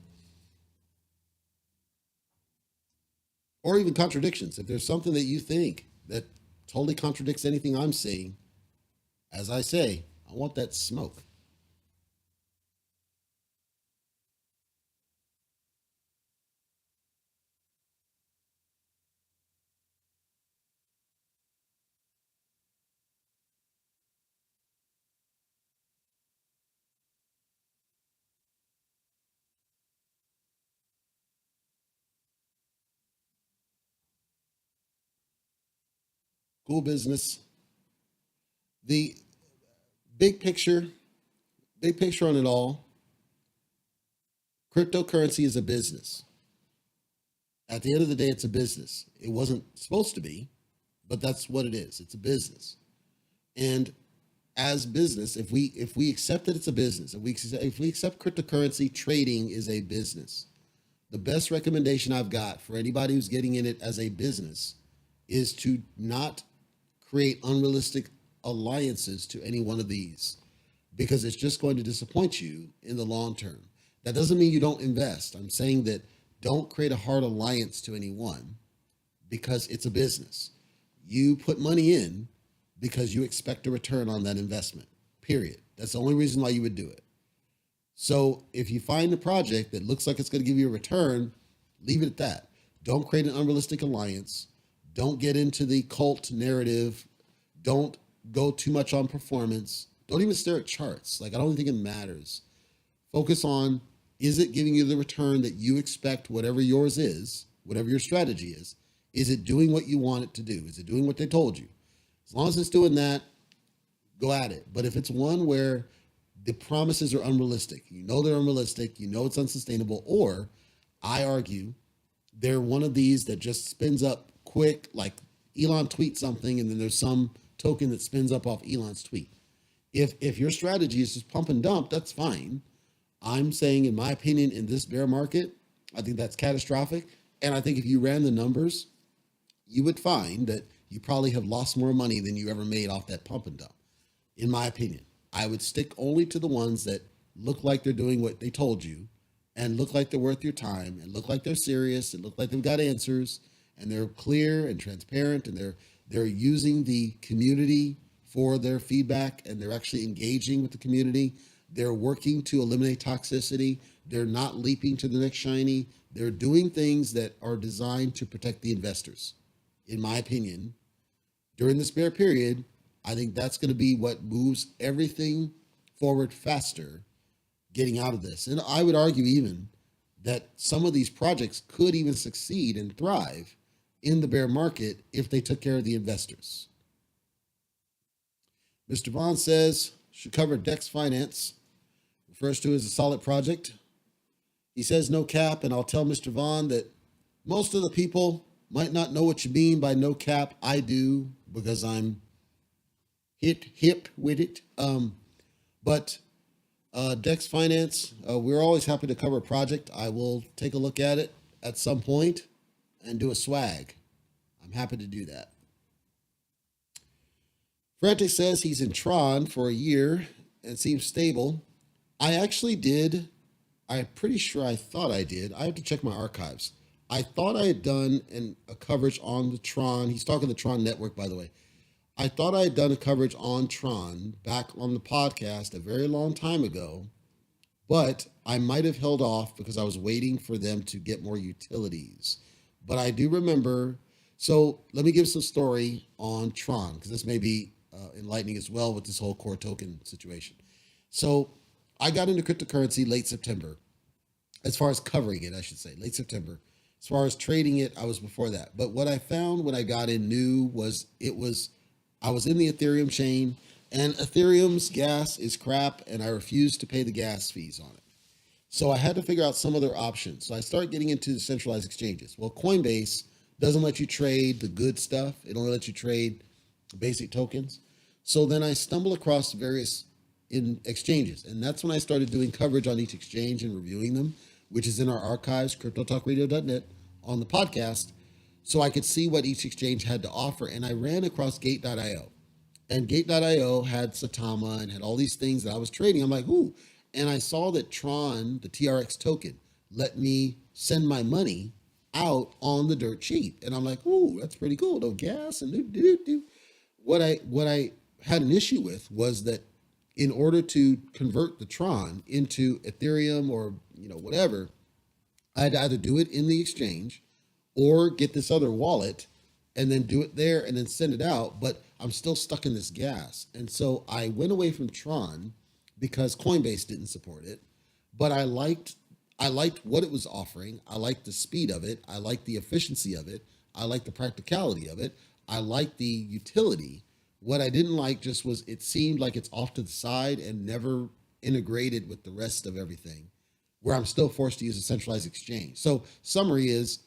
Or even contradictions. If there's something that you think that totally contradicts anything I'm saying, as I say, I want that smoke. Cool business. The big picture, big picture on it all, cryptocurrency is a business. At the end of the day, it's a business. It wasn't supposed to be, but that's what it is. It's a business. And as business, if we accept that it's a business, if we accept cryptocurrency trading is a business, the best recommendation I've got for anybody who's getting in it as a business is to not create unrealistic alliances to any one of these, because it's just going to disappoint you in the long term. That doesn't mean you don't invest. I'm saying that don't create a hard alliance to anyone because it's a business. You put money in because you expect a return on that investment, period. That's the only reason why you would do it. So if you find a project that looks like it's going to give you a return, leave it at that. Don't create an unrealistic alliance. Don't get into the cult narrative. Don't go too much on performance. Don't even stare at charts. Like, I don't think it matters. Focus on, is it giving you the return that you expect, whatever yours is, whatever your strategy is? Is it doing what you want it to do? Is it doing what they told you? As long as it's doing that, go at it. But if it's one where the promises are unrealistic, you know they're unrealistic, you know it's unsustainable, or I argue they're one of these that just spins up quick, like Elon tweets something and then there's some token that spins up off Elon's tweet. If your strategy is just pump and dump, that's fine. I'm saying, in my opinion, in this bear market, I think that's catastrophic. And I think if you ran the numbers, you would find that you probably have lost more money than you ever made off that pump and dump. In my opinion, I would stick only to the ones that look like they're doing what they told you and look like they're worth your time and look like they're serious and look like they've got answers and they're clear and transparent and they're using the community for their feedback and they're actually engaging with the community. They're working to eliminate toxicity. They're not leaping to the next shiny. They're doing things that are designed to protect the investors. In my opinion, during this bear period, I think that's going to be what moves everything forward faster getting out of this. And I would argue even that some of these projects could even succeed and thrive in the bear market if they took care of the investors. Mr. Vaughn says, should cover Dex Finance, refers to it as a solid project. He says no cap, and I'll tell Mr. Vaughn that most of the people might not know what you mean by no cap. I do, because I'm hip with it. But Dex Finance, we're always happy to cover a project. I will take a look at it at some point and do a swag. I'm happy to do that. Frantic says he's in Tron for a year and seems stable. I actually did. I'm pretty sure I thought I did. I have to check my archives. I thought I had done a coverage on the Tron. He's talking the Tron network, by the way. I thought I had done a coverage on Tron back on the podcast a very long time ago, but I might have held off because I was waiting for them to get more utilities. But I do remember. So let me give some story on Tron, because this may be enlightening as well with this whole core token situation. So I got into cryptocurrency late September, as far as covering it, I should say, late September. As far as trading it, I was before that. But what I found when I got in new was I was in the Ethereum chain, and Ethereum's gas is crap, and I refused to pay the gas fees on it. So I had to figure out some other options. So I started getting into the centralized exchanges. Well, Coinbase doesn't let you trade the good stuff. It only lets you trade basic tokens. So then I stumbled across various exchanges, and that's when I started doing coverage on each exchange and reviewing them, which is in our archives, cryptotalkradio.net, on the podcast, so I could see what each exchange had to offer. And I ran across Gate.io, and Gate.io had Satama and had all these things that I was trading. I'm like, ooh. And I saw that Tron, the TRX token, let me send my money out on the dirt cheap. And I'm like, ooh, that's pretty cool. No gas and do. What I had an issue with was that in order to convert the Tron into Ethereum or whatever, I had to either do it in the exchange or get this other wallet and then do it there and then send it out. But I'm still stuck in this gas. And so I went away from Tron because Coinbase didn't support it. But I liked what it was offering. I liked the speed of it. I liked the efficiency of it. I liked the practicality of it. I liked the utility. What I didn't like just was it seemed like it's off to the side and never integrated with the rest of everything, where I'm still forced to use a centralized exchange. So summary is,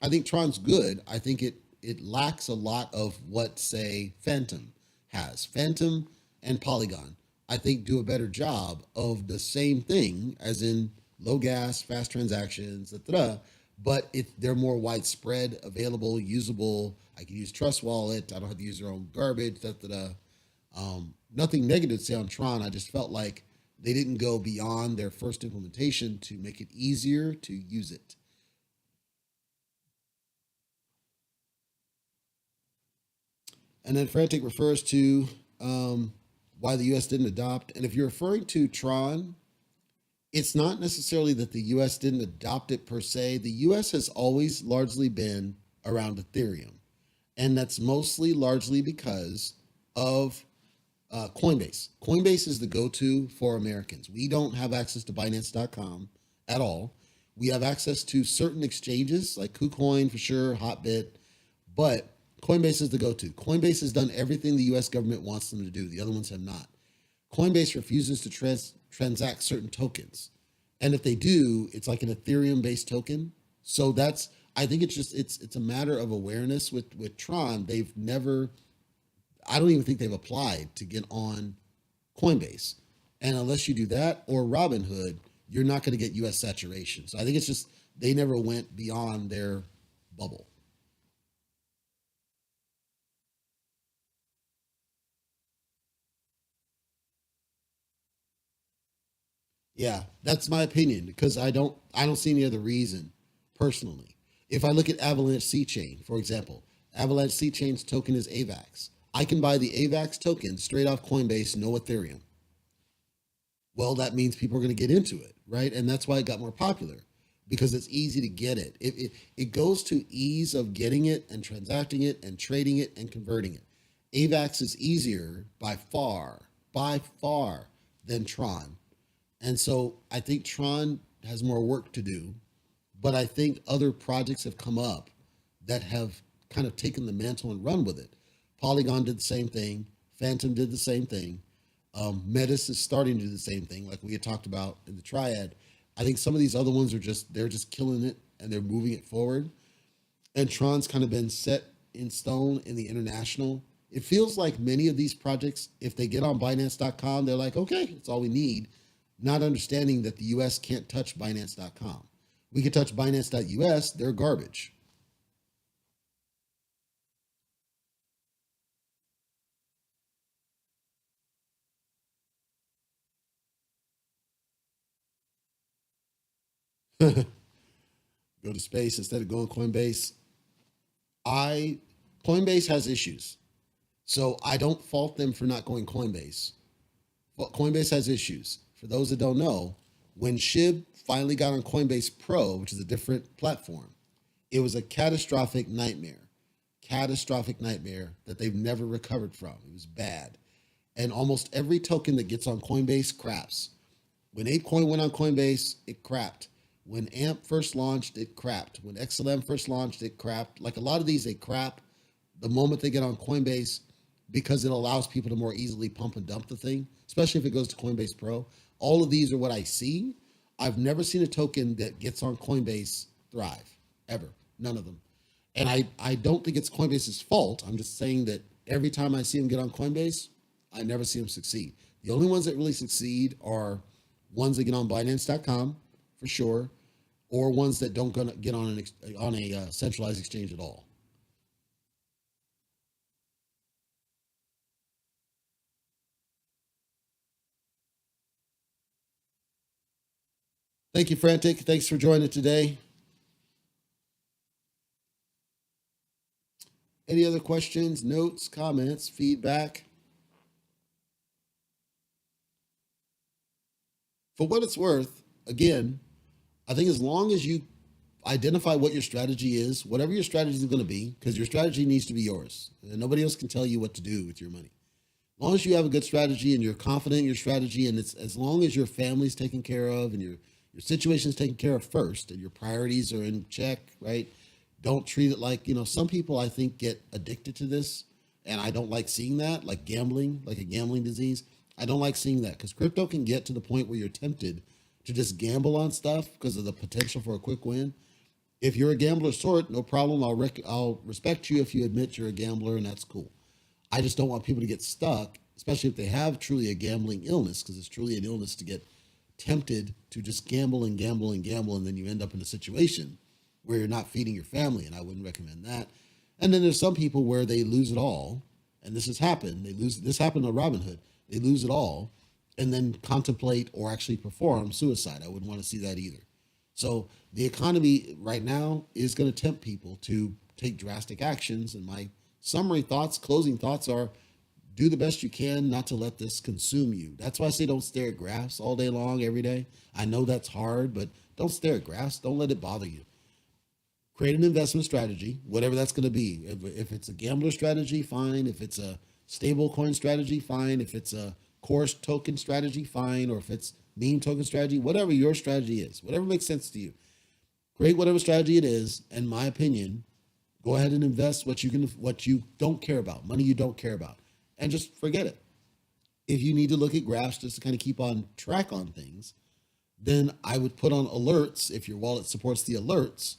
I think Tron's good. I think it lacks a lot of what, say, Phantom has. Phantom and Polygon, I think, do a better job of the same thing, as in low gas, fast transactions, but they're more widespread, available, usable. I can use Trust Wallet. I don't have to use their own garbage. Nothing negative to say on Tron. I just felt like they didn't go beyond their first implementation to make it easier to use it. And then Frantic refers to why the U.S. didn't adopt. And if you're referring to Tron, it's not necessarily that the U.S. didn't adopt it per se. The U.S. has always largely been around Ethereum. And that's mostly largely because of Coinbase. Coinbase is the go to for Americans. We don't have access to Binance.com at all. We have access to certain exchanges like KuCoin for sure, Hotbit, but Coinbase is the go to. Coinbase has done everything the US government wants them to do, the other ones have not. Coinbase refuses to transact certain tokens. And if they do, it's like an Ethereum based token. So that's, I think it's a matter of awareness with Tron. They've never, I don't even think they've applied to get on Coinbase. And unless you do that or Robinhood, you're not going to get US saturation. So I think it's just they never went beyond their bubble. Yeah, that's my opinion because I don't see any other reason personally. If I look at Avalanche C Chain, for example, Avalanche C Chain's token is AVAX. I can buy the AVAX token straight off Coinbase, no Ethereum. Well, that means people are going to get into it, right? And that's why it got more popular because it's easy to get it. It goes to ease of getting it and transacting it and trading it and converting it. AVAX is easier by far than Tron. And so I think Tron has more work to do, but I think other projects have come up that have kind of taken the mantle and run with it. Polygon did the same thing. Phantom did the same thing. Metis is starting to do the same thing, like we had talked about in the triad. I think some of these other ones are they're just killing it and they're moving it forward. And Tron's kind of been set in stone in the international. It feels like many of these projects, if they get on Binance.com, they're like, okay, that's all we need, not understanding that the US can't touch Binance.com. We can touch Binance.us, they're garbage. Go to space instead of going Coinbase. I Coinbase has issues. So I don't fault them for not going Coinbase. Well, Coinbase has issues. For those that don't know, when SHIB finally got on Coinbase Pro, which is a different platform, it was a catastrophic nightmare that they've never recovered from. It was bad. And almost every token that gets on Coinbase craps. When ApeCoin went on Coinbase, it crapped. When AMP first launched, it crapped. When XLM first launched, it crapped. Like a lot of these, they crap the moment they get on Coinbase because it allows people to more easily pump and dump the thing, especially if it goes to Coinbase Pro. All of these are what I see. I've never seen a token that gets on Coinbase thrive, ever. None of them. And I don't think it's Coinbase's fault. I'm just saying that every time I see them get on Coinbase, I never see them succeed. The only ones that really succeed are ones that get on Binance.com for sure, or ones that don't gonna get on a centralized exchange at all. Thank you, Frantic. Thanks for joining today. Any other questions, notes, comments, feedback? For what it's worth, again, I think as long as you identify what your strategy is, whatever your strategy is going to be, because your strategy needs to be yours, and nobody else can tell you what to do with your money. As long as you have a good strategy and you're confident in your strategy, and it's as long as your family's taken care of and your situation is taken care of first, and your priorities are in check, right? Don't treat it like some people I think get addicted to this, and I don't like seeing that, like gambling, like a gambling disease. I don't like seeing that because crypto can get to the point where you're tempted to just gamble on stuff because of the potential for a quick win. If you're a gambler sort, no problem. I'll respect you if you admit you're a gambler, and that's cool. I just don't want people to get stuck, especially if they have truly a gambling illness, because it's truly an illness to get tempted to just gamble and gamble and gamble, and then you end up in a situation where you're not feeding your family, and I wouldn't recommend that. And then there's some people where they lose it all, and this has happened. They lose. This happened to Robinhood. They lose it all, and then contemplate or actually perform suicide. I wouldn't want to see that either. So the economy right now is going to tempt people to take drastic actions. And my summary thoughts, closing thoughts are do the best you can not to let this consume you. That's why I say don't stare at graphs all day long, every day. I know that's hard, but don't stare at graphs. Don't let it bother you. Create an investment strategy, whatever that's going to be. If it's a gambler strategy, fine. If it's a stable coin strategy, fine. If it's a course token strategy, fine. Or if it's meme token strategy, whatever your strategy is, whatever makes sense to you. Create whatever strategy it is. In my opinion, go ahead and invest what you don't care about, money you don't care about, and just forget it. If you need to look at graphs just to kind of keep on track on things, then I would put on alerts if your wallet supports the alerts,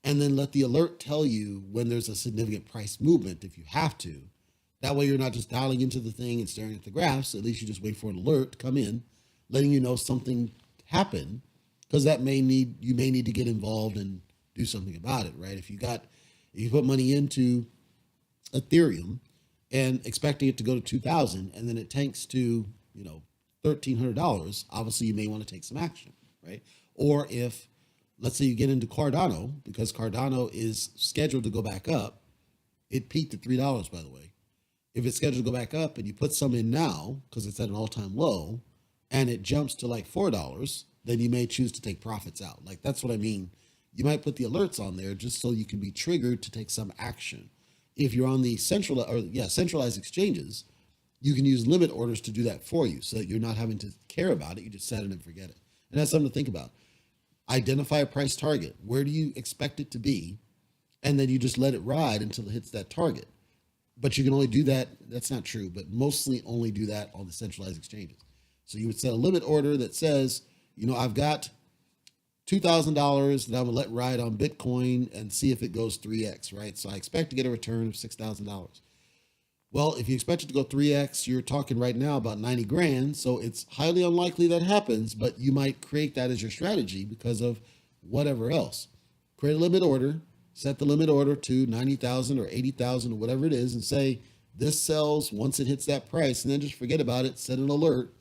and then let the alert tell you when there's a significant price movement if you have to. That way you're not just dialing into the thing and staring at the graphs. At least you just wait for an alert to come in, letting you know something happened, because you may need to get involved and do something about it, right? If you put money into Ethereum and expecting it to go to 2,000 and then it tanks to, $1,300, obviously you may want to take some action, right? Or if, let's say you get into Cardano, because Cardano is scheduled to go back up. It peaked at $3, by the way. If it's scheduled to go back up and you put some in now because it's at an all-time low and it jumps to like $4, then you may choose to take profits out. Like, that's what I mean. You might put the alerts on there just so you can be triggered to take some action. If you're on the centralized exchanges, you can use limit orders to do that for you so that you're not having to care about it. You just set it and forget it. And that's something to think about. Identify a price target. Where do you expect it to be? And then you just let it ride until it hits that target. But you can only do that. That's not true, but mostly only do that on the centralized exchanges. So you would set a limit order that says, I've got $2,000 that I'm going to let ride on Bitcoin and see if it goes 3x, right? So I expect to get a return of $6,000. Well, if you expect it to go 3x, you're talking right now about 90 grand. So it's highly unlikely that happens, but you might create that as your strategy because of whatever else. Create a limit order, set the limit order to 90,000 or 80,000 or whatever it is, and say this sells once it hits that price, and then just forget about it, set an alert.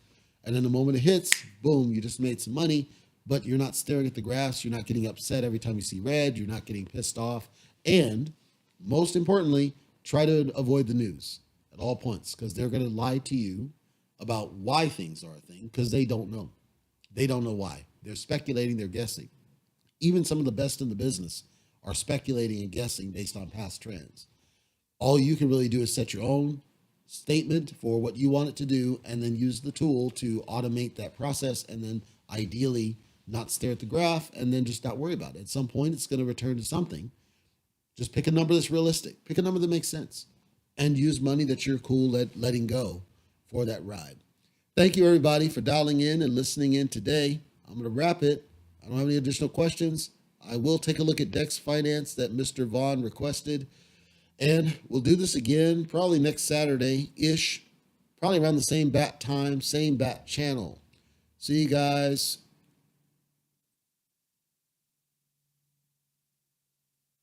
And then the moment it hits, boom, you just made some money, but you're not staring at the graphs. You're not getting upset every time you see red. You're not getting pissed off. And most importantly, try to avoid the news at all points, because they're going to lie to you about why things are a thing, because they don't know. They don't know why. They're speculating, they're guessing. Even some of the best in the business are speculating and guessing based on past trends. All you can really do is set your own statement for what you want it to do, and then use the tool to automate that process, and then ideally not stare at the graph, and then just not worry about it. At some point, it's going to return to something. Just pick a number that's realistic. Pick a number that makes sense, and use money that you're cool at letting go for that ride. Thank you, everybody, for dialing in and listening in today. I'm going to wrap it. I don't have any additional questions. I will take a look at Dex Finance that Mr. Vaughn requested, and we'll do this again probably next Saturday-ish, probably around the same bat time, same bat channel. See you guys.